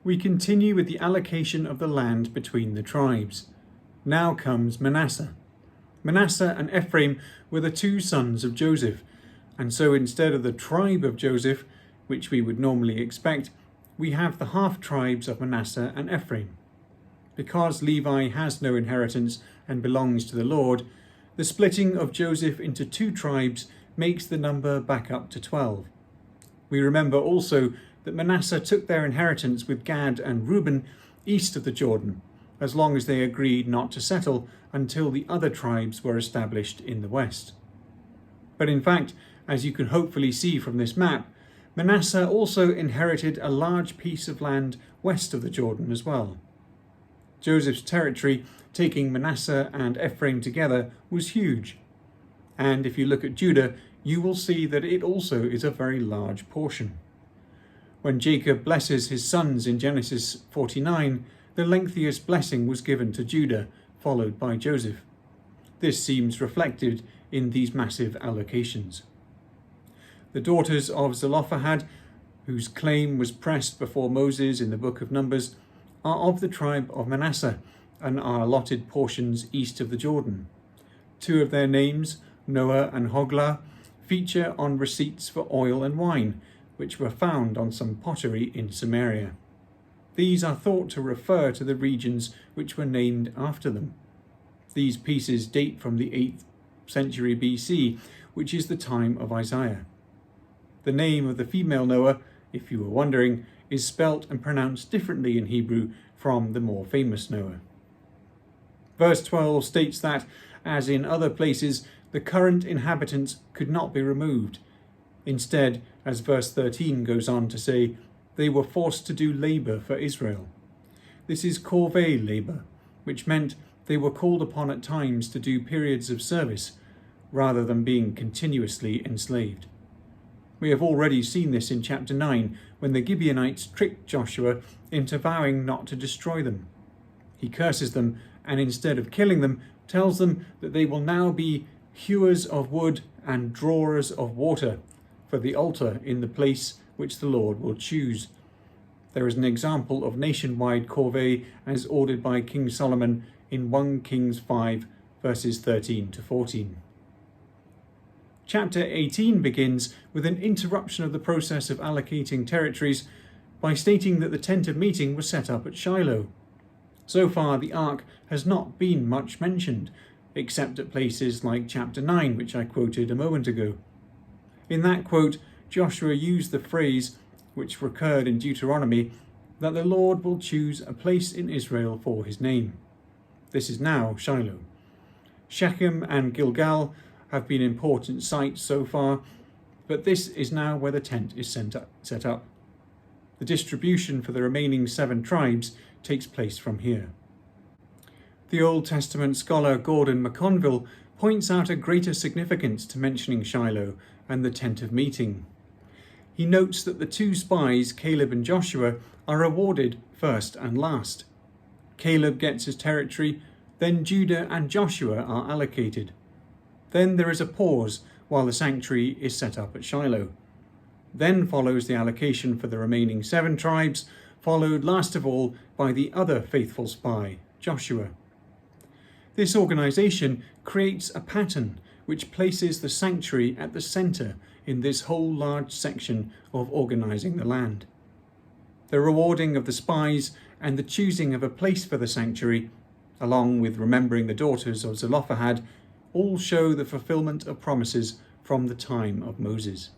We continue with the allocation of the land between the tribes. Now comes Manasseh. Manasseh and Ephraim were the two sons of Joseph, and so instead of the tribe of Joseph, which we would normally expect, we have the half-tribes of Manasseh and Ephraim. Because Levi has no inheritance and belongs to the Lord, the splitting of Joseph into two tribes makes the number back up to 12. We remember also that Manasseh took their inheritance with Gad and Reuben east of the Jordan, as long as they agreed not to settle until the other tribes were established in the west. But in fact, as you can hopefully see from this map, Manasseh also inherited a large piece of land west of the Jordan as well. Joseph's territory, taking Manasseh and Ephraim together, was huge. And if you look at Judah, you will see that it also is a very large portion. When Jacob blesses his sons in Genesis 49, the lengthiest blessing was given to Judah, followed by Joseph. This seems reflected in these massive allocations. The daughters of Zelophehad, whose claim was pressed before Moses in the book of Numbers, are of the tribe of Manasseh and are allotted portions east of the Jordan. Two of their names, Noah and Hoglah, feature on receipts for oil and wine, which were found on some pottery in Samaria. These are thought to refer to the regions which were named after them. These pieces date from the 8th century BC, which is the time of Isaiah. The name of the female Noah, if you were wondering, is spelt and pronounced differently in Hebrew from the more famous Noah. Verse 12 states that, as in other places, the current inhabitants could not be removed. Instead, as verse 13 goes on to say, they were forced to do labour for Israel. This is corvée labour, which meant they were called upon at times to do periods of service, rather than being continuously enslaved. We have already seen this in chapter 9, when the Gibeonites tricked Joshua into vowing not to destroy them. He curses them, and instead of killing them, tells them that they will now be hewers of wood and drawers of water for the altar in the place which the Lord will choose. There is an example of nationwide corvée as ordered by King Solomon in 1 Kings 5, verses 13 to 14. Chapter 18 begins with an interruption of the process of allocating territories by stating that the tent of meeting was set up at Shiloh. So far, the ark has not been much mentioned, except at places like chapter 9, which I quoted a moment ago. In that quote, Joshua used the phrase, which recurred in Deuteronomy, that the Lord will choose a place in Israel for his name. This is now Shiloh. Shechem and Gilgal have been important sites so far, but this is now where the tent is set up. The distribution for the remaining 7 tribes takes place from here. The Old Testament scholar Gordon McConville points out a greater significance to mentioning Shiloh and the tent of meeting. He notes that the 2 spies, Caleb and Joshua, are awarded first and last. Caleb gets his territory, then Judah and Joshua are allocated. Then there is a pause while the sanctuary is set up at Shiloh. Then follows the allocation for the remaining 7 tribes, followed last of all by the other faithful spy, Joshua. This organisation creates a pattern which places the sanctuary at the centre in this whole large section of organising the land. The rewarding of the spies and the choosing of a place for the sanctuary, along with remembering the daughters of Zelophehad, all show the fulfilment of promises from the time of Moses.